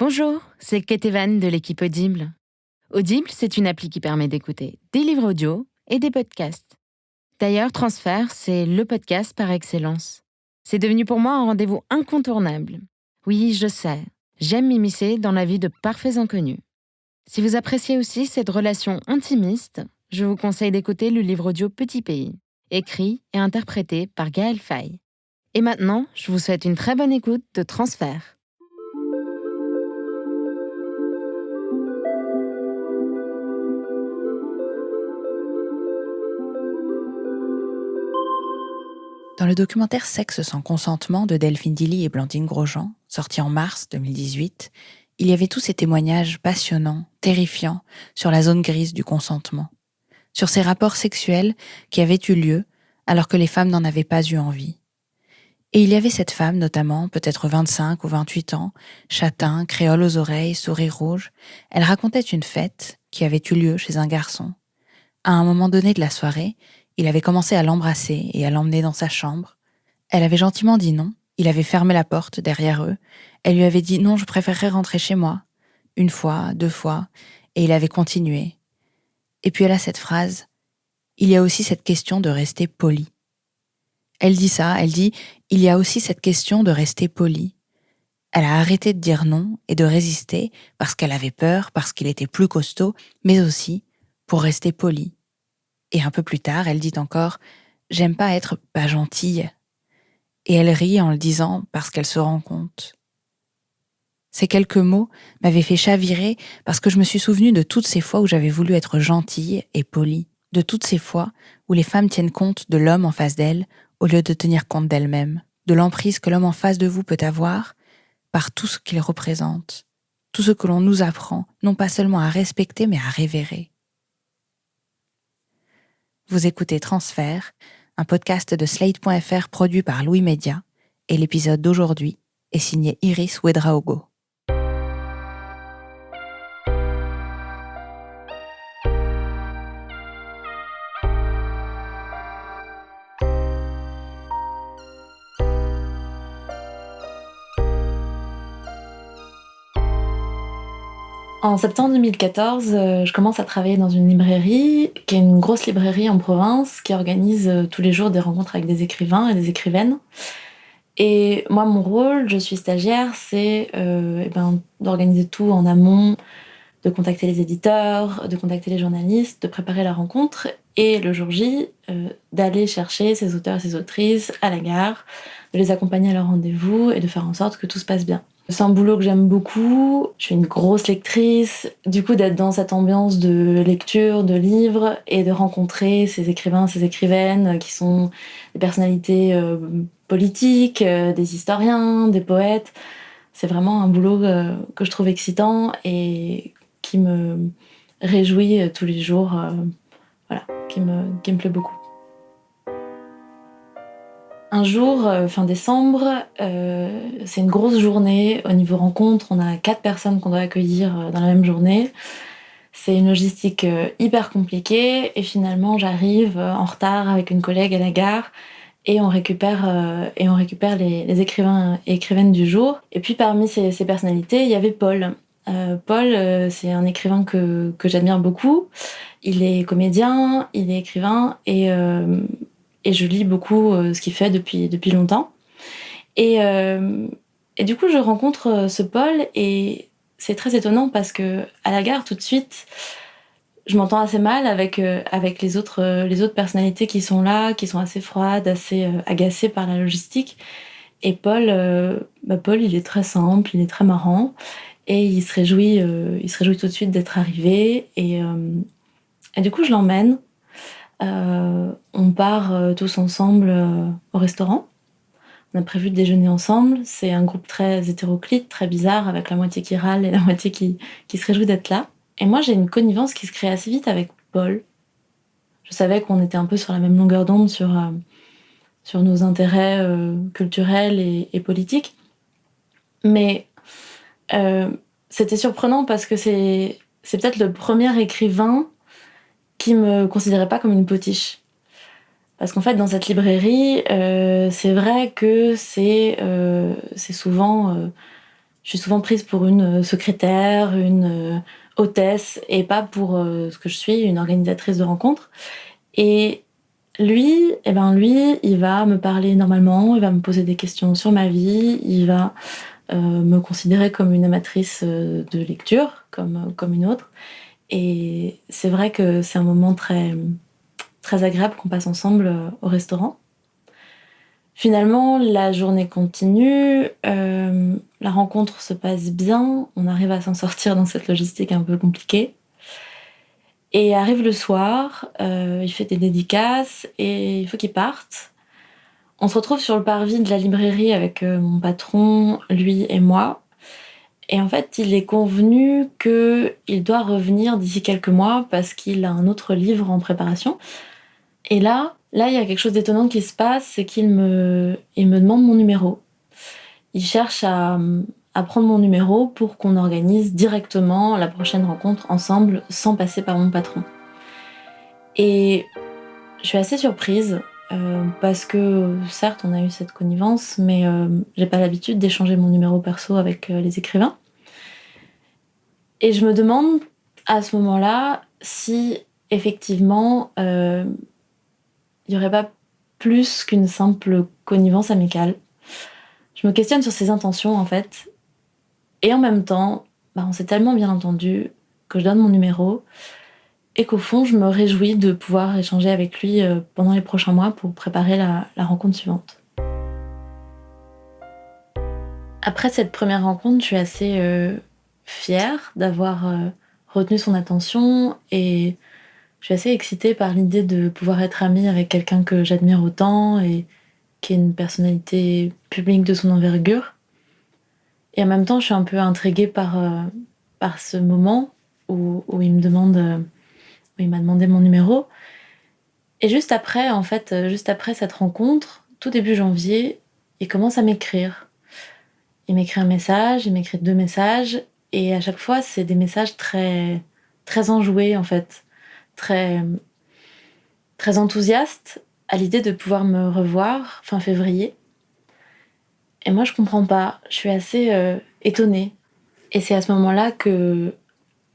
Bonjour, c'est Ketevan de l'équipe Audible. Audible, c'est une appli qui permet d'écouter des livres audio et des podcasts. D'ailleurs, Transfert, c'est le podcast par excellence. C'est devenu pour moi un rendez-vous incontournable. Oui, je sais, j'aime m'immiscer dans la vie de parfaits inconnus. Si vous appréciez aussi cette relation intimiste, je vous conseille d'écouter le livre audio Petit Pays, écrit et interprété par Gaël Faye. Et maintenant, je vous souhaite une très bonne écoute de Transfert. Dans le documentaire Sexe sans consentement de Delphine Dilly et Blandine Grosjean, sorti en mars 2018, il y avait tous ces témoignages passionnants, terrifiants, sur la zone grise du consentement, sur ces rapports sexuels qui avaient eu lieu alors que les femmes n'en avaient pas eu envie. Et il y avait cette femme notamment, peut-être 25 ou 28 ans, châtain, créole aux oreilles, sourire rouge. Elle racontait une fête qui avait eu lieu chez un garçon. À un moment donné de la soirée, il avait commencé à l'embrasser et à l'emmener dans sa chambre. Elle avait gentiment dit non, il avait fermé la porte derrière eux. Elle lui avait dit non, je préférerais rentrer chez moi. Une fois, 2 fois, et il avait continué. Et puis elle a cette phrase, il y a aussi cette question de rester poli. Elle dit ça, elle dit, il y a aussi cette question de rester poli. Elle a arrêté de dire non et de résister parce qu'elle avait peur, parce qu'il était plus costaud, mais aussi pour rester poli. Et un peu plus tard, elle dit encore « J'aime pas être pas gentille ». Et elle rit en le disant parce qu'elle se rend compte. Ces quelques mots m'avaient fait chavirer parce que je me suis souvenue de toutes ces fois où j'avais voulu être gentille et polie, de toutes ces fois où les femmes tiennent compte de l'homme en face d'elles au lieu de tenir compte d'elles-mêmes, de l'emprise que l'homme en face de vous peut avoir par tout ce qu'il représente, tout ce que l'on nous apprend, non pas seulement à respecter mais à révérer. Vous écoutez Transfert, un podcast de Slate.fr produit par Louis Média, et l'épisode d'aujourd'hui est signé Iris Ouedraogo. En septembre 2014, je commence à travailler dans une librairie, qui est une grosse librairie en province, qui organise tous les jours des rencontres avec des écrivains et des écrivaines. Et moi, mon rôle, je suis stagiaire, c'est d'organiser tout en amont, de contacter les éditeurs, de contacter les journalistes, de préparer la rencontre, et le jour J, d'aller chercher ces auteurs et ces autrices à la gare, de les accompagner à leur rendez-vous et de faire en sorte que tout se passe bien. C'est un boulot que j'aime beaucoup, je suis une grosse lectrice, du coup d'être dans cette ambiance de lecture, de livres, et de rencontrer ces écrivains, ces écrivaines qui sont des personnalités politiques, des historiens, des poètes. C'est vraiment un boulot que je trouve excitant et qui me réjouit tous les jours, qui me plaît beaucoup. Un jour, fin décembre, c'est une grosse journée. Au niveau rencontre, on a 4 personnes qu'on doit accueillir dans la même journée. C'est une logistique hyper compliquée et finalement j'arrive en retard avec une collègue à la gare et on récupère les écrivains et écrivaines du jour. Et puis parmi ces personnalités, il y avait Paul. Paul, c'est un écrivain que j'admire beaucoup. Il est comédien, il est écrivain et je lis beaucoup ce qu'il fait depuis longtemps. Et du coup, je rencontre ce Paul et c'est très étonnant parce que à la gare, tout de suite, je m'entends assez mal avec les autres personnalités qui sont là, qui sont assez froides, assez agacées par la logistique. Et Paul, il est très simple, il est très marrant et il se réjouit tout de suite d'être arrivé. Et du coup, je l'emmène. On part tous ensemble au restaurant. On a prévu de déjeuner ensemble. C'est un groupe très hétéroclite, très bizarre, avec la moitié qui râle et la moitié qui se réjouit d'être là. Et moi, j'ai une connivence qui se crée assez vite avec Paul. Je savais qu'on était un peu sur la même longueur d'onde sur nos intérêts culturels et politiques. Mais c'était surprenant parce que c'est peut-être le premier écrivain qui me considérait pas comme une potiche. Parce qu'en fait, dans cette librairie, c'est vrai que c'est souvent Je suis souvent prise pour une secrétaire, une hôtesse, et pas pour ce que je suis, une organisatrice de rencontres. Et lui, il va me parler normalement, il va me poser des questions sur ma vie, il va me considérer comme une amatrice de lecture, comme une autre. Et c'est vrai que c'est un moment très, très agréable qu'on passe ensemble au restaurant. Finalement, la journée continue, la rencontre se passe bien, on arrive à s'en sortir dans cette logistique un peu compliquée. Et arrive le soir, il fait des dédicaces et il faut qu'il parte. On se retrouve sur le parvis de la librairie avec mon patron, lui et moi. Et en fait, il est convenu qu'il doit revenir d'ici quelques mois parce qu'il a un autre livre en préparation. Et là, il y a quelque chose d'étonnant qui se passe, c'est il me demande mon numéro. Il cherche à prendre mon numéro pour qu'on organise directement la prochaine rencontre ensemble sans passer par mon patron. Et je suis assez surprise parce que certes on a eu cette connivence, mais j'ai pas l'habitude d'échanger mon numéro perso avec les écrivains. Et je me demande à ce moment-là si effectivement il y aurait pas plus qu'une simple connivence amicale. Je me questionne sur ses intentions en fait. Et en même temps, on s'est tellement bien entendu que je donne mon numéro et qu'au fond, je me réjouis de pouvoir échanger avec lui pendant les prochains mois pour préparer la rencontre suivante. Après cette première rencontre, je suis assez fière d'avoir retenu son attention et je suis assez excitée par l'idée de pouvoir être amie avec quelqu'un que j'admire autant et qui est une personnalité publique de son envergure. Et en même temps, je suis un peu intriguée par ce moment où il me demande, où il m'a demandé mon numéro. Et juste après, en fait, juste après cette rencontre, tout début janvier, il commence à m'écrire. Il m'écrit un message, il m'écrit 2 messages, et à chaque fois, c'est des messages très, très enjoués, en fait, très, très enthousiastes à l'idée de pouvoir me revoir fin février. Et moi, je comprends pas. Je suis assez étonnée. Et c'est à ce moment-là que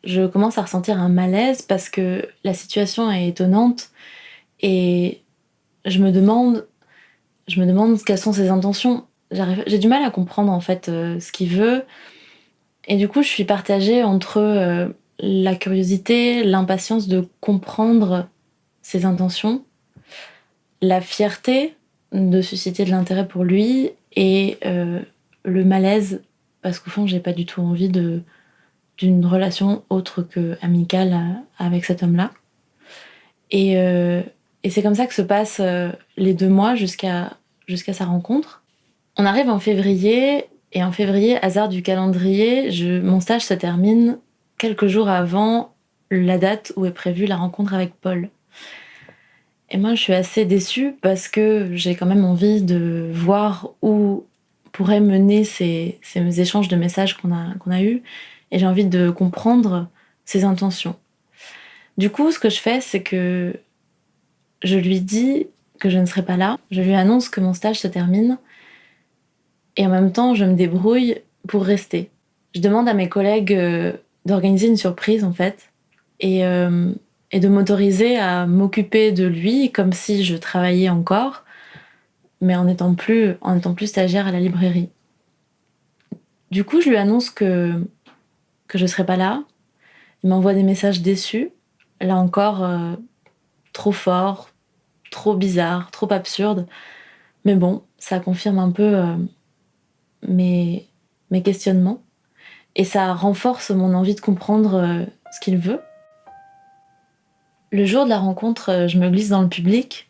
je commence à ressentir un malaise parce que la situation est étonnante et je me demande quelles sont ses intentions. J'ai du mal à comprendre en fait ce qu'il veut. Et du coup, je suis partagée entre la curiosité, l'impatience de comprendre ses intentions, la fierté de susciter de l'intérêt pour lui et le malaise parce qu'au fond, j'ai pas du tout envie d'une relation autre que amicale avec cet homme-là. Et, et c'est comme ça que se passent les 2 mois jusqu'à sa rencontre. On arrive en février, et en février, hasard du calendrier, mon stage se termine quelques jours avant la date où est prévue la rencontre avec Paul. Et moi, je suis assez déçue parce que j'ai quand même envie de voir où pourraient mener ces échanges de messages qu'on a eus, et j'ai envie de comprendre ses intentions. Du coup, ce que je fais, c'est que je lui dis que je ne serai pas là, je lui annonce que mon stage se termine, et en même temps, je me débrouille pour rester. Je demande à mes collègues d'organiser une surprise, en fait, et de m'autoriser à m'occuper de lui comme si je travaillais encore, mais en étant plus stagiaire à la librairie. Du coup, je lui annonce que je serai pas là. Il m'envoie des messages déçus. Là encore, trop fort, trop bizarre, trop absurde. Mais bon, ça confirme un peu mes questionnements. Et ça renforce mon envie de comprendre ce qu'il veut. Le jour de la rencontre, je me glisse dans le public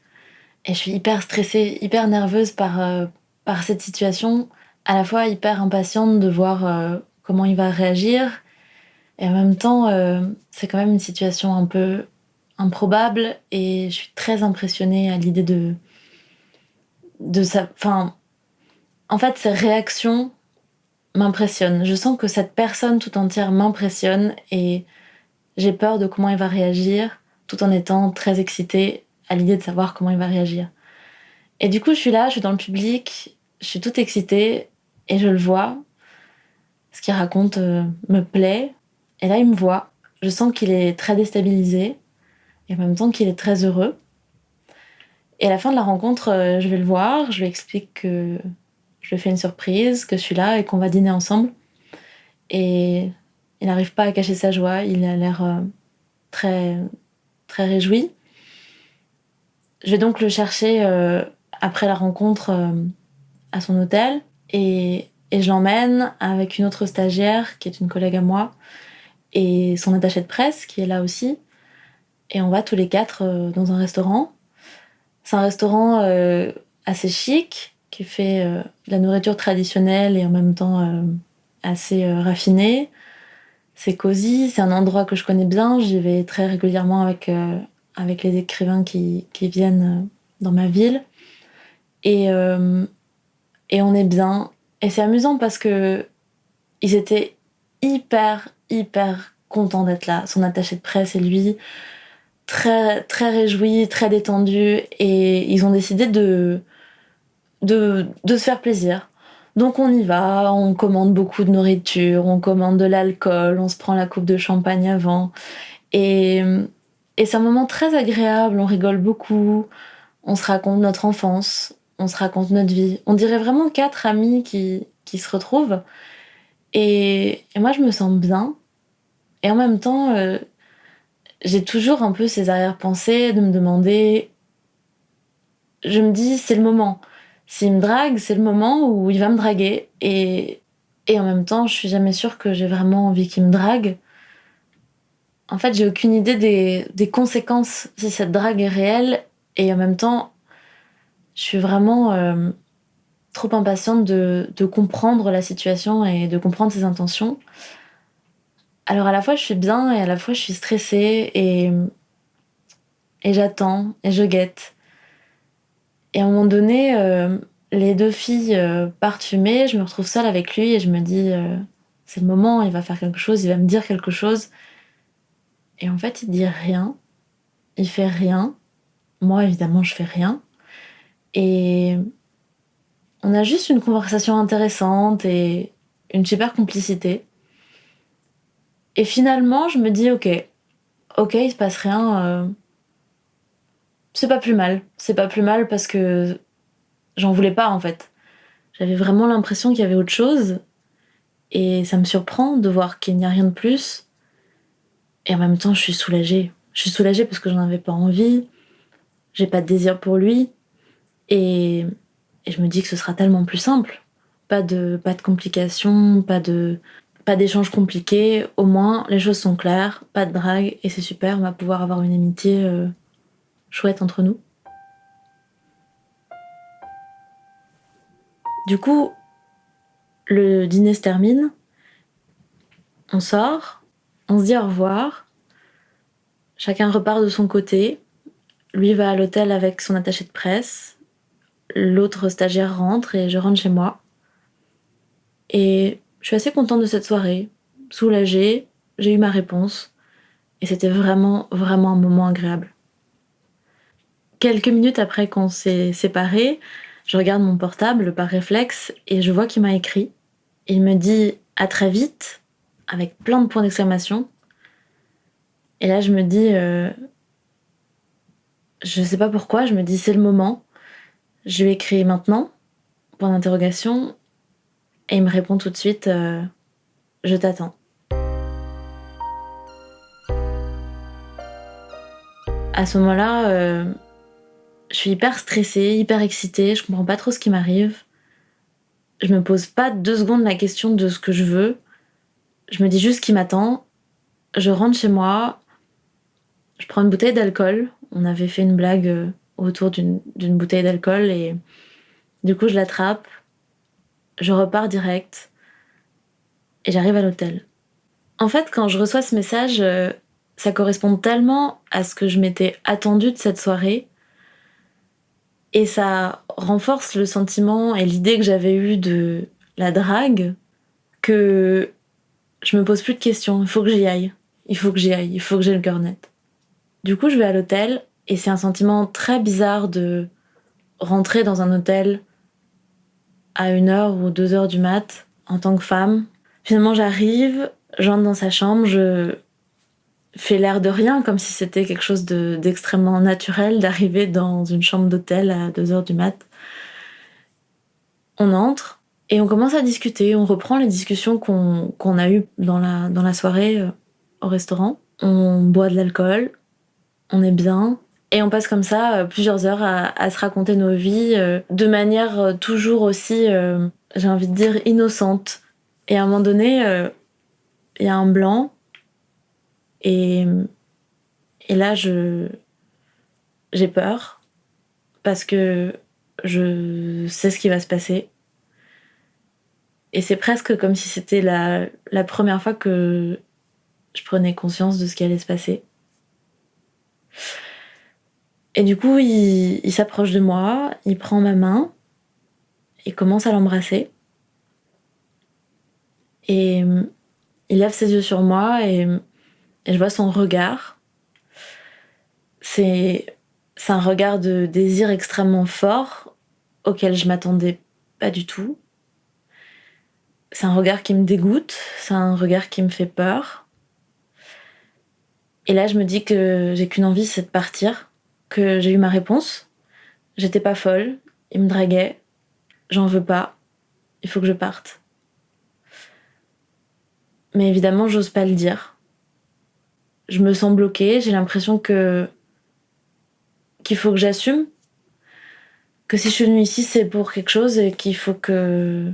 et je suis hyper stressée, hyper nerveuse par cette situation, à la fois hyper impatiente de voir comment il va réagir, et en même temps, c'est quand même une situation un peu improbable et je suis très impressionnée à l'idée de sa... Enfin, en fait, ses réactions m'impressionnent. Je sens que cette personne tout entière m'impressionne et j'ai peur de comment il va réagir, tout en étant très excitée à l'idée de savoir comment il va réagir. Et du coup, je suis là, je suis dans le public, je suis toute excitée et je le vois. Ce qu'il raconte me plaît. Et là, il me voit. Je sens qu'il est très déstabilisé et en même temps qu'il est très heureux. Et à la fin de la rencontre, je vais le voir, je lui explique que je lui fais une surprise, que je suis là et qu'on va dîner ensemble. Et il n'arrive pas à cacher sa joie, il a l'air très, très réjoui. Je vais donc le chercher après la rencontre à son hôtel et je l'emmène avec une autre stagiaire qui est une collègue à moi et son attachée de presse qui est là aussi. Et on va tous les quatre dans un restaurant. C'est un restaurant assez chic qui fait de la nourriture traditionnelle et en même temps assez raffinée. C'est cosy, c'est un endroit que je connais bien. J'y vais très régulièrement avec les écrivains qui viennent dans ma ville. Et, euh, et on est bien. Et c'est amusant parce que ils étaient hyper contents d'être là. Son attaché de presse et lui, très réjouis, très détendus. Et ils ont décidé de se faire plaisir. Donc on y va, on commande beaucoup de nourriture, on commande de l'alcool, on se prend la coupe de champagne avant. Et, et c'est un moment très agréable, on rigole beaucoup, on se raconte notre enfance, on se raconte notre vie. On dirait vraiment quatre amis qui se retrouvent. Et moi je me sens bien. Et en même temps, j'ai toujours un peu ces arrière-pensées de me demander... Je me dis, c'est le moment. S'il me drague, c'est le moment où il va me draguer. Et en même temps, je suis jamais sûre que j'ai vraiment envie qu'il me drague. En fait, j'ai aucune idée des conséquences si cette drague est réelle. Et en même temps, je suis vraiment trop impatiente de comprendre la situation et de comprendre ses intentions. Alors à la fois, je suis bien et à la fois, je suis stressée et j'attends et je guette. Et à un moment donné, les deux filles partent fumer, je me retrouve seule avec lui et je me dis, c'est le moment, il va faire quelque chose, il va me dire quelque chose. Et en fait, il dit rien, il fait rien. Moi, évidemment, je fais rien. Et on a juste une conversation intéressante et une super complicité. Et finalement, je me dis, ok, il se passe rien. C'est pas plus mal. C'est pas plus mal parce que j'en voulais pas, en fait. J'avais vraiment l'impression qu'il y avait autre chose. Et ça me surprend de voir qu'il n'y a rien de plus. Et en même temps, je suis soulagée. Je suis soulagée parce que j'en avais pas envie. J'ai pas de désir pour lui. Et, et je me dis que ce sera tellement plus simple. Pas de complications, pas d'échanges compliqués. Au moins, les choses sont claires. Pas de drague. Et c'est super. On va pouvoir avoir une amitié chouette entre nous. Du coup, le dîner se termine. On sort. On se dit au revoir. Chacun repart de son côté. Lui va à l'hôtel avec son attaché de presse. L'autre stagiaire rentre et je rentre chez moi. Et je suis assez contente de cette soirée. Soulagée, j'ai eu ma réponse. Et c'était vraiment un moment agréable. Quelques minutes après qu'on s'est séparés, je regarde mon portable par réflexe et je vois qu'il m'a écrit. Il me dit à très vite, avec plein de points d'exclamation. Et là, je me dis, je sais pas pourquoi, je me dis c'est le moment. Je lui écris maintenant, point d'interrogation, et il me répond tout de suite, je t'attends. À ce moment-là, je suis hyper stressée, hyper excitée, je comprends pas trop ce qui m'arrive. Je me pose pas 2 secondes la question de ce que je veux. Je me dis juste qu'il m'attend. Je rentre chez moi, je prends une bouteille d'alcool. On avait fait une blague autour d'une bouteille d'alcool et du coup je l'attrape. Je repars direct et j'arrive à l'hôtel. En fait, quand je reçois ce message, ça correspond tellement à ce que je m'étais attendue de cette soirée. Et ça renforce le sentiment et l'idée que j'avais eue de la drague, que je me pose plus de questions. Il faut que j'y aille. Il faut que j'y aille. Il faut que j'ai le cœur net. Du coup, je vais à l'hôtel et c'est un sentiment très bizarre de rentrer dans un hôtel à 1h ou 2h du mat en tant que femme. Finalement, j'arrive, j'entre dans sa chambre, je fais l'air de rien, comme si c'était quelque chose d'extrêmement naturel d'arriver dans une chambre d'hôtel à 2h du mat'. On entre et on commence à discuter, on reprend les discussions qu'on a eues dans la soirée au restaurant. On boit de l'alcool, on est bien, et on passe comme ça plusieurs heures à se raconter nos vies de manière toujours aussi, j'ai envie de dire, innocente. Et à un moment donné, il y a un blanc, et là, j'ai peur, parce que je sais ce qui va se passer. Et c'est presque comme si c'était la première fois que je prenais conscience de ce qui allait se passer. Et du coup, il s'approche de moi, il prend ma main, il commence à l'embrasser. Et il lève ses yeux sur moi et je vois son regard. C'est un regard de désir extrêmement fort auquel je m'attendais pas du tout. C'est un regard qui me dégoûte, c'est un regard qui me fait peur. Et là, je me dis que j'ai qu'une envie, c'est de partir, que j'ai eu ma réponse. J'étais pas folle, il me draguait, j'en veux pas, il faut que je parte. Mais évidemment, j'ose pas le dire. Je me sens bloquée, j'ai l'impression qu'il faut que j'assume, que si je suis venue ici, c'est pour quelque chose et qu'il faut que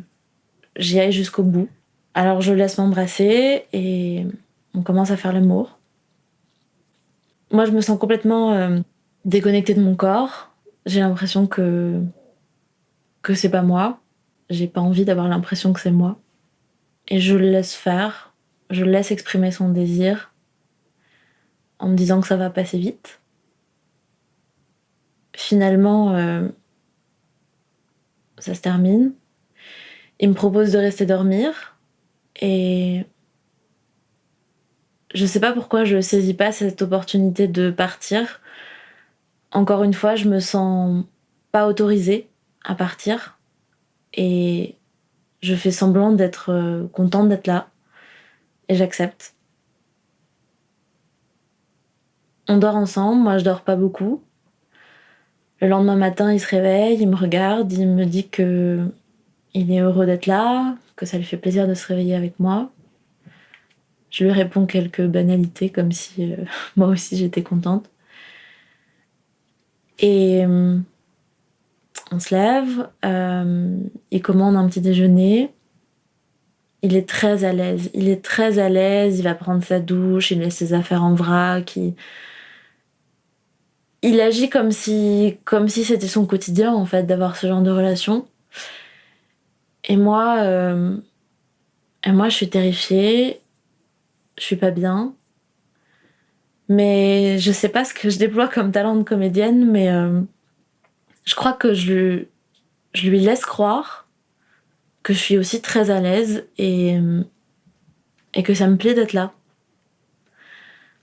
j'y aille jusqu'au bout. Alors je laisse m'embrasser et on commence à faire l'amour. Moi, je me sens complètement déconnectée de mon corps. J'ai l'impression que c'est pas moi. J'ai pas envie d'avoir l'impression que c'est moi. Et je le laisse faire. Je le laisse exprimer son désir en me disant que ça va passer vite. Finalement, ça se termine. Il me propose de rester dormir et je sais pas pourquoi je saisis pas cette opportunité de partir. Encore une fois, je me sens pas autorisée à partir et je fais semblant d'être contente d'être là et j'accepte. On dort ensemble, moi je dors pas beaucoup. Le lendemain matin, il se réveille, il me regarde, il me dit que il est heureux d'être là, que ça lui fait plaisir de se réveiller avec moi. Je lui réponds quelques banalités comme si moi aussi j'étais contente. Et on se lève, il commande un petit déjeuner. Il est très à l'aise. Il va prendre sa douche, il laisse ses affaires en vrac. Il agit comme si c'était son quotidien, en fait, d'avoir ce genre de relation. Et moi, je suis terrifiée. Je suis pas bien. Mais je sais pas ce que je déploie comme talent de comédienne, mais je crois que je lui laisse croire que je suis aussi très à l'aise et que ça me plaît d'être là.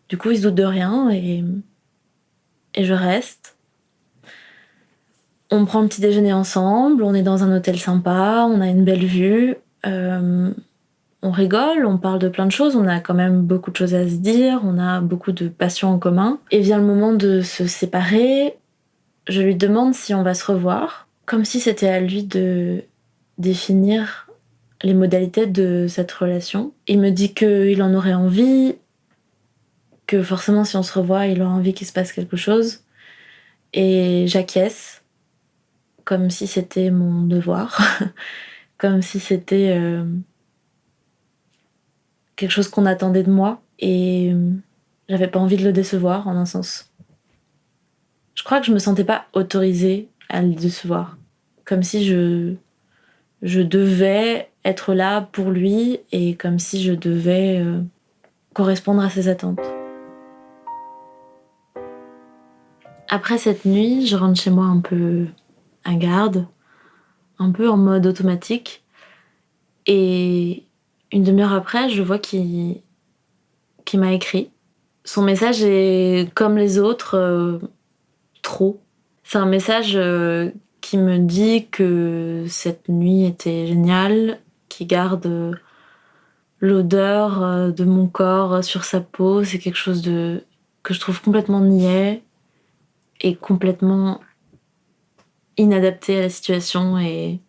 Du coup, il se doute de rien et je reste. On prend le petit déjeuner ensemble, on est dans un hôtel sympa, on a une belle vue, on rigole, on parle de plein de choses, on a quand même beaucoup de choses à se dire, on a beaucoup de passions en commun. Et vient le moment de se séparer, je lui demande si on va se revoir, comme si c'était à lui de définir les modalités de cette relation. Il me dit qu'il en aurait envie, que forcément si on se revoit, il aura envie qu'il se passe quelque chose. Et j'acquiesce, comme si c'était mon devoir, comme si c'était quelque chose qu'on attendait de moi. Et j'avais pas envie de le décevoir, en un sens. Je crois que je me sentais pas autorisée à le décevoir. Comme si je devais être là pour lui et comme si je devais correspondre à ses attentes. Après cette nuit, je rentre chez moi un peu à garde, un peu en mode automatique. Et une demi-heure après, je vois qu'il m'a écrit. Son message est comme les autres, trop. C'est un message qui me dit que cette nuit était géniale, qu'il garde l'odeur de mon corps sur sa peau, c'est quelque chose que je trouve complètement niais et complètement inadapté à la situation et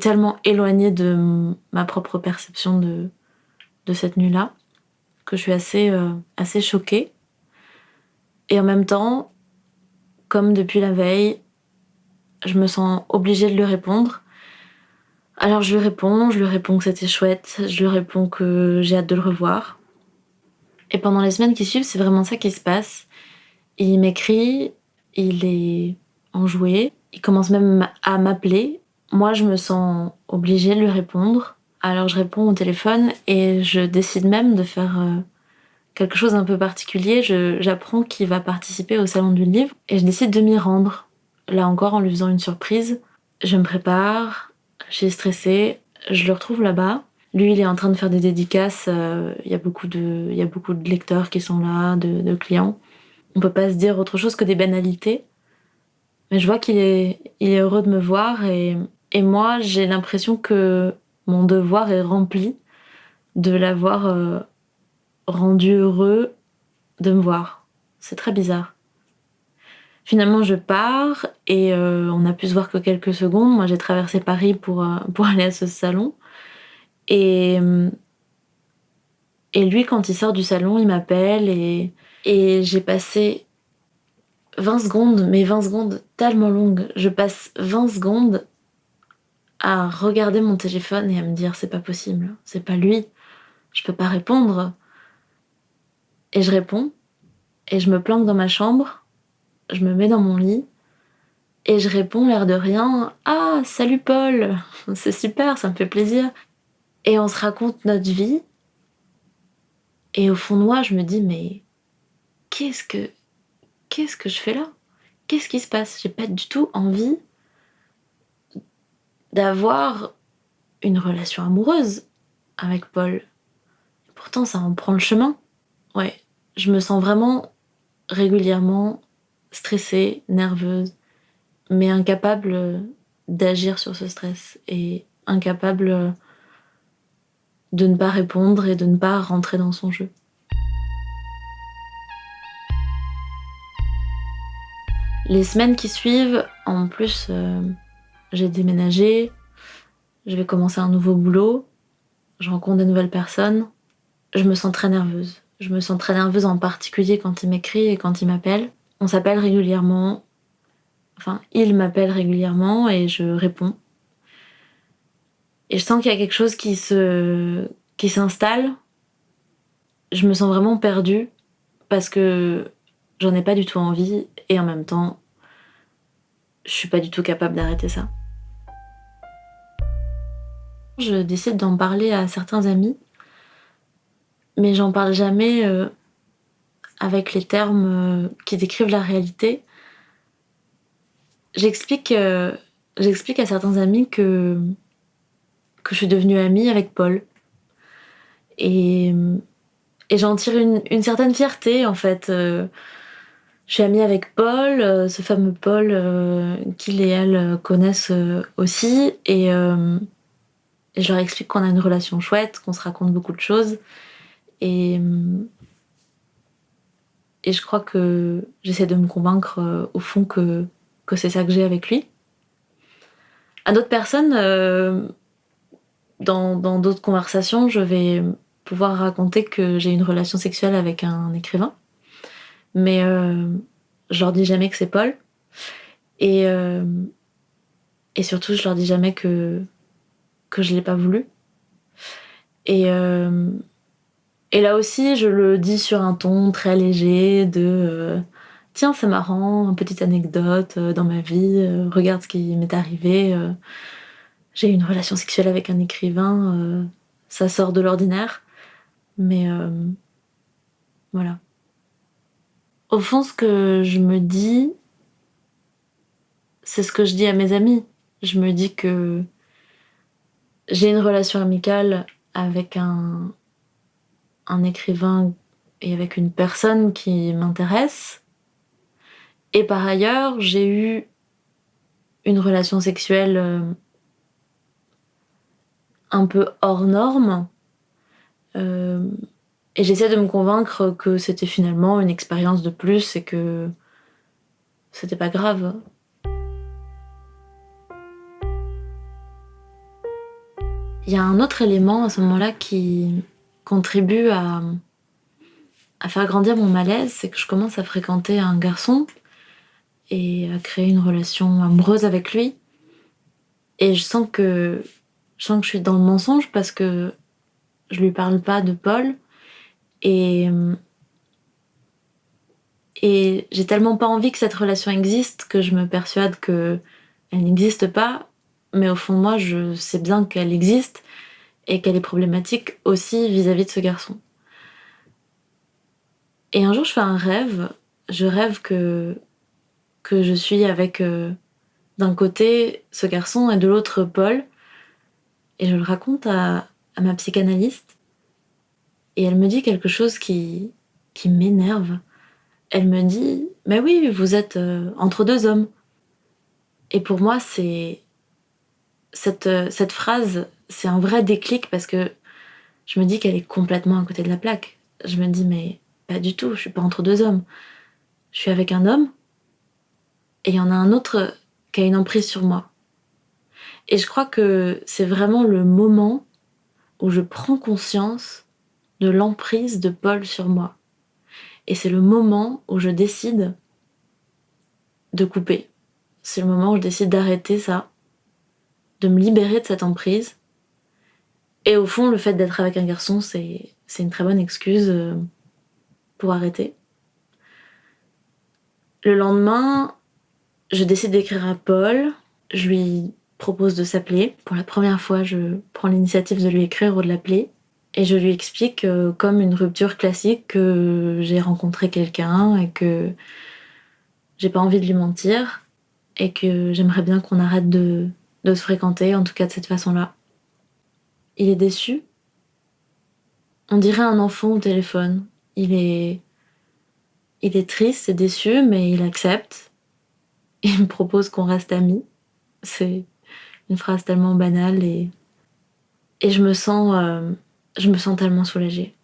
tellement éloigné de ma propre perception de cette nuit-là que je suis assez choquée. Et en même temps, comme depuis la veille, je me sens obligée de lui répondre. Alors je lui réponds que c'était chouette, je lui réponds que j'ai hâte de le revoir. Et pendant les semaines qui suivent, c'est vraiment ça qui se passe. Il m'écrit, il est enjoué, il commence même à m'appeler. Moi, je me sens obligée de lui répondre. Alors je réponds au téléphone et je décide même de faire quelque chose d'un peu particulier. J'apprends qu'il va participer au salon du livre et je décide de m'y rendre. Là encore, en lui faisant une surprise. Je me prépare, j'ai stressé, je le retrouve là-bas. Lui, il est en train de faire des dédicaces. Il y a beaucoup de lecteurs qui sont là, de clients. On peut pas se dire autre chose que des banalités. Mais je vois il est heureux de me voir et moi, j'ai l'impression que mon devoir est rempli de l'avoir rendu heureux de me voir. C'est très bizarre. Finalement, je pars et on a pu se voir que quelques secondes. Moi, j'ai traversé Paris pour aller à ce salon. Et, et lui, quand il sort du salon, il m'appelle et j'ai passé 20 secondes, mais 20 secondes tellement longues. Je passe 20 secondes à regarder mon téléphone et à me dire c'est pas possible, c'est pas lui, je peux pas répondre. Et je réponds et je me planque dans ma chambre, je me mets dans mon lit et je réponds l'air de rien. Ah, salut Paul, c'est super, ça me fait plaisir. Et on se raconte notre vie. Et au fond de moi, je me dis mais qu'est-ce que qu'est-ce que je fais là? Qu'est-ce qui se passe? J'ai pas du tout envie d'avoir une relation amoureuse avec Paul. Pourtant, ça en prend le chemin. Ouais, je me sens vraiment régulièrement stressée, nerveuse, mais incapable d'agir sur ce stress et incapable de ne pas répondre et de ne pas rentrer dans son jeu. Les semaines qui suivent, en plus, j'ai déménagé, je vais commencer un nouveau boulot, je rencontre de nouvelles personnes. Je me sens très nerveuse. Je me sens très nerveuse en particulier quand il m'écrit et quand il m'appelle. On s'appelle régulièrement. Enfin, il m'appelle régulièrement et je réponds. Et je sens qu'il y a quelque chose qui s'installe. Je me sens vraiment perdue parce que j'en ai pas du tout envie et en même temps, je suis pas du tout capable d'arrêter ça. Je décide d'en parler à certains amis, mais j'en parle jamais avec les termes qui décrivent la réalité. J'explique à certains amis que je suis devenue amie avec Paul. Et, et j'en tire une certaine fierté, en fait. Je suis amie avec Paul, ce fameux Paul qu'il et elle connaissent aussi. Et je leur explique qu'on a une relation chouette, qu'on se raconte beaucoup de choses. Et, et je crois que j'essaie de me convaincre, au fond, que c'est ça que j'ai avec lui. À d'autres personnes, dans d'autres conversations, je vais pouvoir raconter que j'ai une relation sexuelle avec un écrivain. Mais je leur dis jamais que c'est Paul. Et, euh, et surtout, je leur dis jamais que je l'ai pas voulu. Et, euh, et là aussi, je le dis sur un ton très léger de tiens, c'est marrant, une petite anecdote dans ma vie, regarde ce qui m'est arrivé. J'ai eu une relation sexuelle avec un écrivain, ça sort de l'ordinaire. Mais voilà. Au fond, ce que je me dis, c'est ce que je dis à mes amis. Je me dis que j'ai une relation amicale avec un écrivain et avec une personne qui m'intéresse. Et par ailleurs, j'ai eu une relation sexuelle un peu hors norme, Et j'essaie de me convaincre que c'était finalement une expérience de plus et que c'était pas grave. Il y a un autre élément à ce moment-là qui contribue à faire grandir mon malaise, c'est que je commence à fréquenter un garçon et à créer une relation amoureuse avec lui. Et je sens que je suis dans le mensonge parce que je lui parle pas de Paul et, et j'ai tellement pas envie que cette relation existe que je me persuade que elle n'existe pas, mais au fond de moi je sais bien qu'elle existe et qu'elle est problématique aussi vis-à-vis de ce garçon. Et un jour je fais un rêve, je rêve que je suis avec d'un côté ce garçon et de l'autre Paul, et je le raconte à ma psychanalyste. Et elle me dit quelque chose qui m'énerve. Elle me dit mais oui, vous êtes entre deux hommes. Et pour moi, c'est cette phrase, c'est un vrai déclic parce que je me dis qu'elle est complètement à côté de la plaque. Je me dis mais pas du tout, je suis pas entre deux hommes. Je suis avec un homme et il y en a un autre qui a une emprise sur moi. Et je crois que c'est vraiment le moment où je prends conscience de l'emprise de Paul sur moi. Et c'est le moment où je décide de couper. C'est le moment où je décide d'arrêter ça, de me libérer de cette emprise. Et au fond, le fait d'être avec un garçon, c'est une très bonne excuse pour arrêter. Le lendemain, je décide d'écrire à Paul. Je lui propose de s'appeler. Pour la première fois, je prends l'initiative de lui écrire ou de l'appeler. Et je lui explique, comme une rupture classique, que j'ai rencontré quelqu'un et que j'ai pas envie de lui mentir et que j'aimerais bien qu'on arrête de se fréquenter, en tout cas de cette façon-là. Il est déçu. On dirait un enfant au téléphone. Il est triste et déçu, mais il accepte. Il me propose qu'on reste amis. C'est une phrase tellement banale et je me sens tellement soulagée.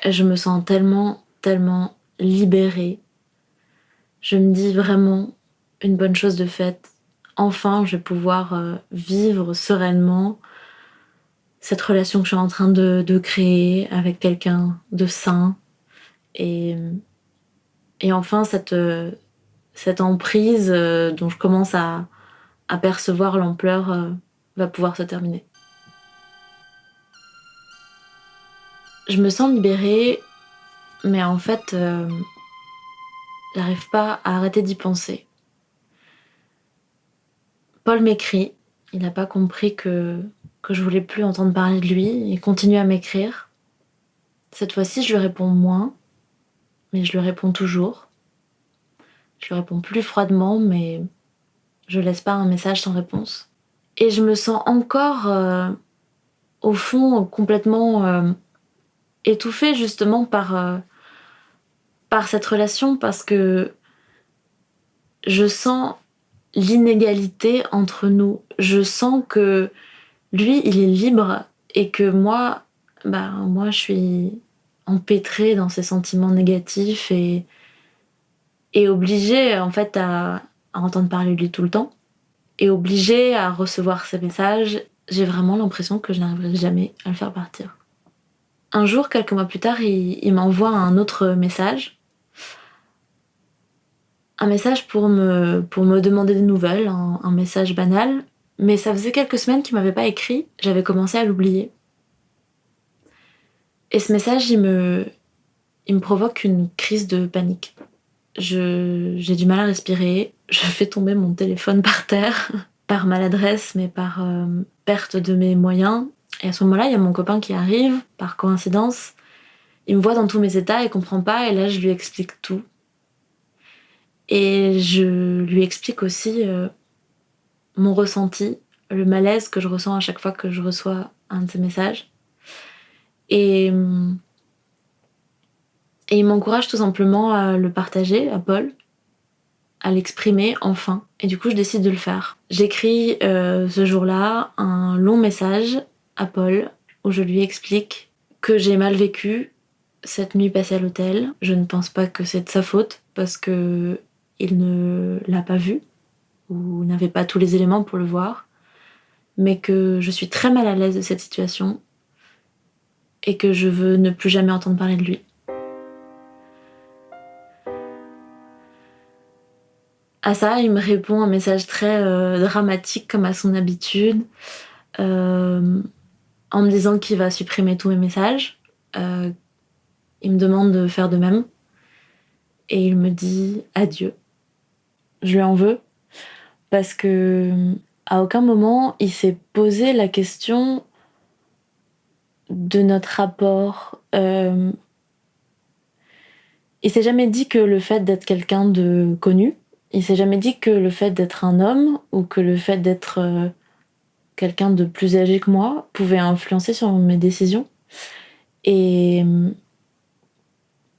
Je me sens tellement libérée. Je me dis vraiment une bonne chose de faite. Enfin, je vais pouvoir vivre sereinement cette relation que je suis en train de créer avec quelqu'un de sain. Et enfin, cette emprise dont je commence à percevoir l'ampleur va pouvoir se terminer. Je me sens libérée, mais en fait, j'arrive pas à arrêter d'y penser. Paul m'écrit, il n'a pas compris que je voulais plus entendre parler de lui, il continue à m'écrire. Cette fois-ci, je lui réponds moins, mais je lui réponds toujours. Je lui réponds plus froidement, mais je laisse pas un message sans réponse. Et je me sens encore, au fond, complètement étouffée justement par cette relation, parce que je sens l'inégalité entre nous. Je sens que lui, il est libre et que moi, je suis empêtrée dans ses sentiments négatifs et obligée en fait à entendre parler de lui tout le temps et obligée à recevoir ses messages. J'ai vraiment l'impression que je n'arriverai jamais à le faire partir. Un jour, quelques mois plus tard, il m'envoie un autre message. Un message pour me demander des nouvelles, un message banal. Mais ça faisait quelques semaines qu'il m'avait pas écrit, j'avais commencé à l'oublier. Et ce message, il me provoque une crise de panique. J'ai du mal à respirer, je fais tomber mon téléphone par terre, par maladresse, mais par perte de mes moyens. Et à ce moment-là, il y a mon copain qui arrive, par coïncidence. Il me voit dans tous mes états, il comprend pas, et là, je lui explique tout. Et je lui explique aussi mon ressenti, le malaise que je ressens à chaque fois que je reçois un de ces messages. Et il m'encourage tout simplement à le partager à Paul, à l'exprimer enfin. Et du coup, je décide de le faire. J'écris ce jour-là un long message à Paul où je lui explique que j'ai mal vécu cette nuit passée à l'hôtel. Je ne pense pas que c'est de sa faute parce que il ne l'a pas vu ou n'avait pas tous les éléments pour le voir, mais que je suis très mal à l'aise de cette situation et que je veux ne plus jamais entendre parler de lui. À ça, il me répond un message très dramatique comme à son habitude, en me disant qu'il va supprimer tous mes messages. Il me demande de faire de même et il me dit adieu. Je lui en veux parce que à aucun moment il s'est posé la question de notre rapport. Il s'est jamais dit que le fait d'être quelqu'un de connu, il s'est jamais dit que le fait d'être un homme ou que le fait d'être quelqu'un de plus âgé que moi pouvait influencer sur mes décisions. Et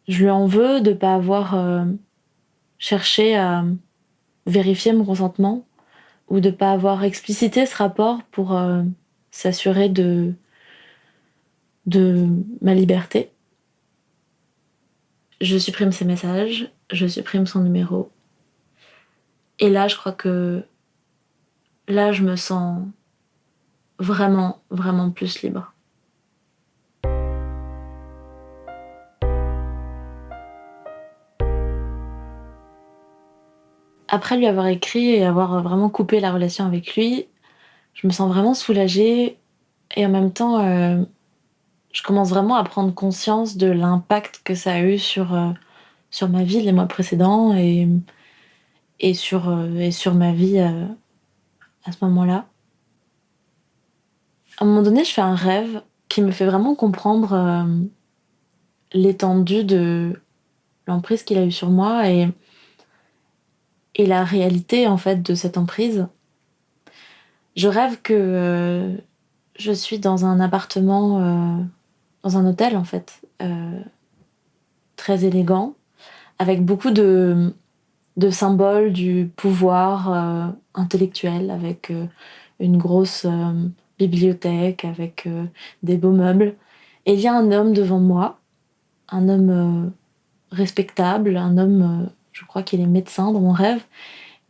je lui en veux de pas avoir cherché à vérifier mon consentement ou de pas avoir explicité ce rapport pour s'assurer de ma liberté. Je supprime ses messages, je supprime son numéro. Et là, je crois que là, je me sens vraiment, vraiment plus libre. Après lui avoir écrit et avoir vraiment coupé la relation avec lui, je me sens vraiment soulagée et en même temps, je commence vraiment à prendre conscience de l'impact que ça a eu sur ma vie les mois précédents et sur ma vie à ce moment-là. À un moment donné, je fais un rêve qui me fait vraiment comprendre l'étendue de l'emprise qu'il a eue sur moi et la réalité en fait de cette emprise. Je rêve que je suis dans un appartement, dans un hôtel en fait, très élégant, avec beaucoup de symboles du pouvoir intellectuel, avec une grosse bibliothèque, avec des beaux meubles. Et il y a un homme devant moi, un homme respectable, un homme, je crois qu'il est médecin dans mon rêve,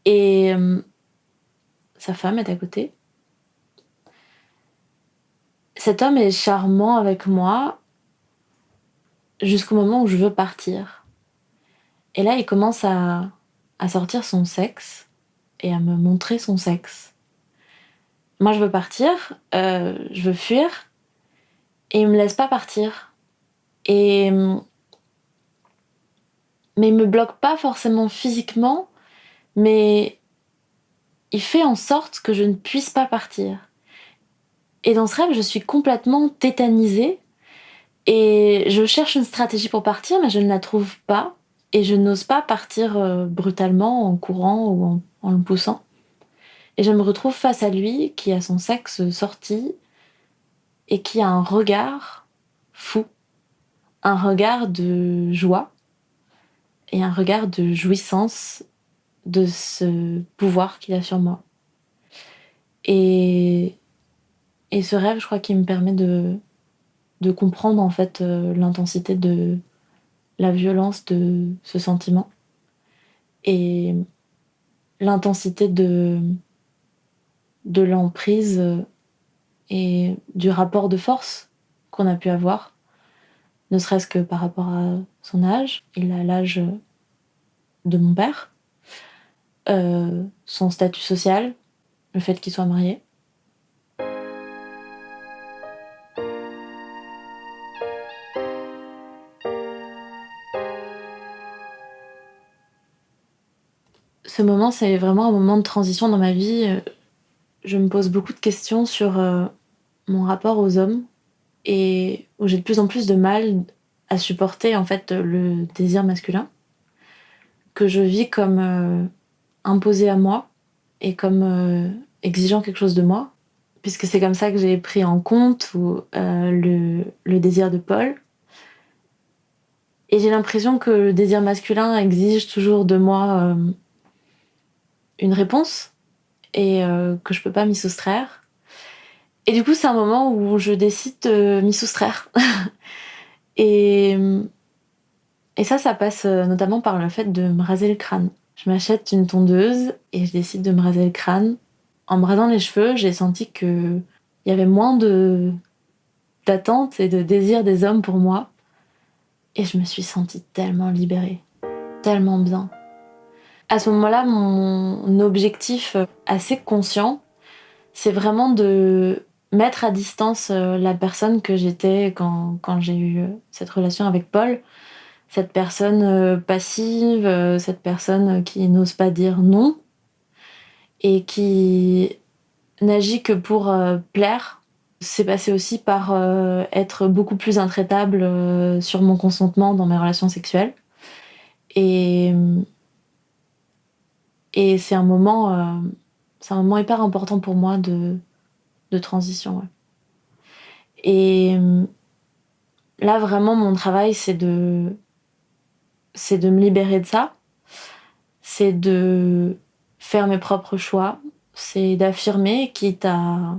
et sa femme est à côté. Cet homme est charmant avec moi jusqu'au moment où je veux partir. Et là, il commence à sortir son sexe et à me montrer son sexe. Moi, je veux partir, je veux fuir, et il me laisse pas partir. Et mais il me bloque pas forcément physiquement, mais il fait en sorte que je ne puisse pas partir. Et dans ce rêve, je suis complètement tétanisée et je cherche une stratégie pour partir, mais je ne la trouve pas. Et je n'ose pas partir brutalement en courant ou en le poussant. Et je me retrouve face à lui qui a son sexe sorti et qui a un regard fou, un regard de joie et un regard de jouissance de ce pouvoir qu'il a sur moi. Et ce rêve, je crois qu'il me permet de comprendre en fait l'intensité de la violence de ce sentiment et l'intensité de l'emprise et du rapport de force qu'on a pu avoir, ne serait-ce que par rapport à son âge. Il a l'âge de mon père, son statut social, le fait qu'il soit marié. Ce moment, c'est vraiment un moment de transition dans ma vie. Je me pose beaucoup de questions sur mon rapport aux hommes et où j'ai de plus en plus de mal à supporter en fait le désir masculin que je vis comme imposé à moi et comme exigeant quelque chose de moi, puisque c'est comme ça que j'ai pris en compte le désir de Paul. Et j'ai l'impression que le désir masculin exige toujours de moi une réponse et que je peux pas m'y soustraire. Et du coup, c'est un moment où je décide de m'y soustraire. Et ça passe notamment par le fait de me raser le crâne. Je m'achète une tondeuse et je décide de me raser le crâne. En me rasant les cheveux, j'ai senti qu'il y avait moins d'attente et de désir des hommes pour moi. Et je me suis sentie tellement libérée, tellement bien. À ce moment-là, mon objectif assez conscient, c'est vraiment de mettre à distance la personne que j'étais quand j'ai eu cette relation avec Paul. Cette personne passive, cette personne qui n'ose pas dire non et qui n'agit que pour plaire. C'est passé aussi par être beaucoup plus intraitable sur mon consentement dans mes relations sexuelles. Et c'est un moment hyper important pour moi de transition. Ouais. Et là, vraiment, mon travail, c'est de me libérer de ça. C'est de faire mes propres choix. C'est d'affirmer, quitte à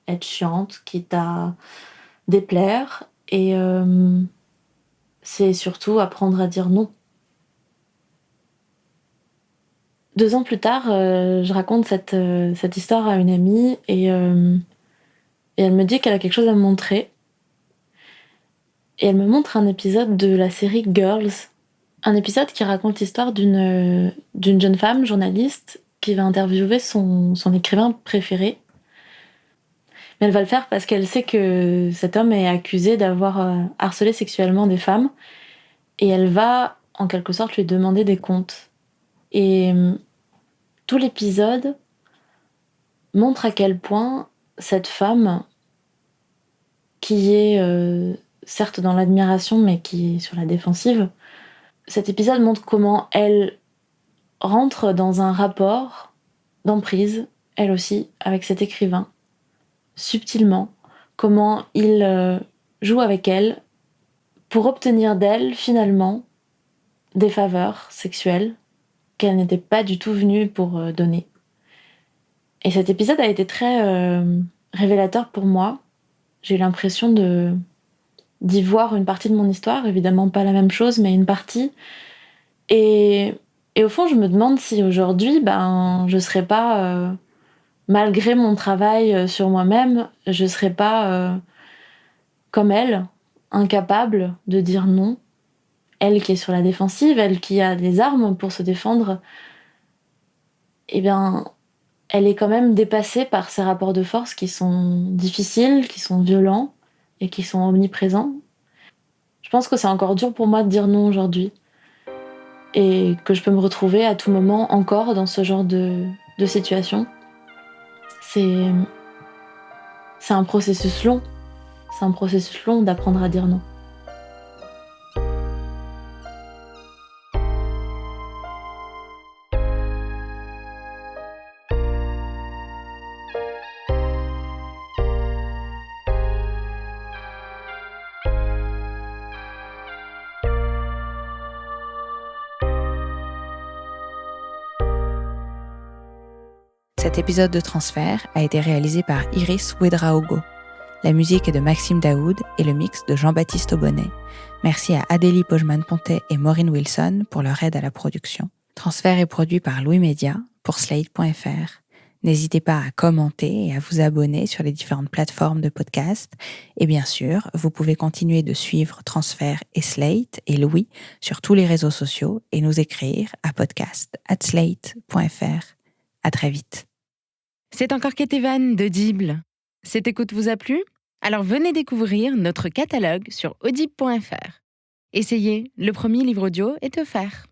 être chiante, quitte à déplaire. Et c'est surtout apprendre à dire non. 2 ans plus tard, je raconte cette histoire à une amie et elle me dit qu'elle a quelque chose à me montrer. Et elle me montre un épisode de la série Girls. Un épisode qui raconte l'histoire d'une jeune femme journaliste qui va interviewer son écrivain préféré. Mais elle va le faire parce qu'elle sait que cet homme est accusé d'avoir harcelé sexuellement des femmes. Et elle va, en quelque sorte, lui demander des comptes. Et tout l'épisode montre à quel point cette femme, qui est certes dans l'admiration, mais qui est sur la défensive, cet épisode montre comment elle rentre dans un rapport d'emprise, elle aussi, avec cet écrivain, subtilement, comment il joue avec elle pour obtenir d'elle, finalement, des faveurs sexuelles qu'elle n'était pas du tout venue pour donner. Et cet épisode a été très révélateur pour moi. J'ai eu l'impression d'y voir une partie de mon histoire, évidemment pas la même chose, mais une partie. Et au fond, je me demande si aujourd'hui, je serais pas, malgré mon travail sur moi-même, je serais pas comme elle, incapable de dire non. Elle qui est sur la défensive, elle qui a des armes pour se défendre, elle est quand même dépassée par ces rapports de force qui sont difficiles, qui sont violents et qui sont omniprésents. Je pense que c'est encore dur pour moi de dire non aujourd'hui et que je peux me retrouver à tout moment encore dans ce genre de situation. C'est un processus long. C'est un processus long d'apprendre à dire non. Cet épisode de Transfert a été réalisé par Iris Ouedraogo. La musique est de Maxime Daoud et le mix de Jean-Baptiste Aubonnet. Merci à Adélie Pojman-Pontet et Maureen Wilson pour leur aide à la production. Transfert est produit par Louis Média pour Slate.fr. N'hésitez pas à commenter et à vous abonner sur les différentes plateformes de podcast. Et bien sûr, vous pouvez continuer de suivre Transfert et Slate et Louis sur tous les réseaux sociaux et nous écrire à podcast@slate.fr. À très vite. C'est encore Ketevan d'Audible. Cette écoute vous a plu ? Alors venez découvrir notre catalogue sur audible.fr. Essayez, le premier livre audio est offert.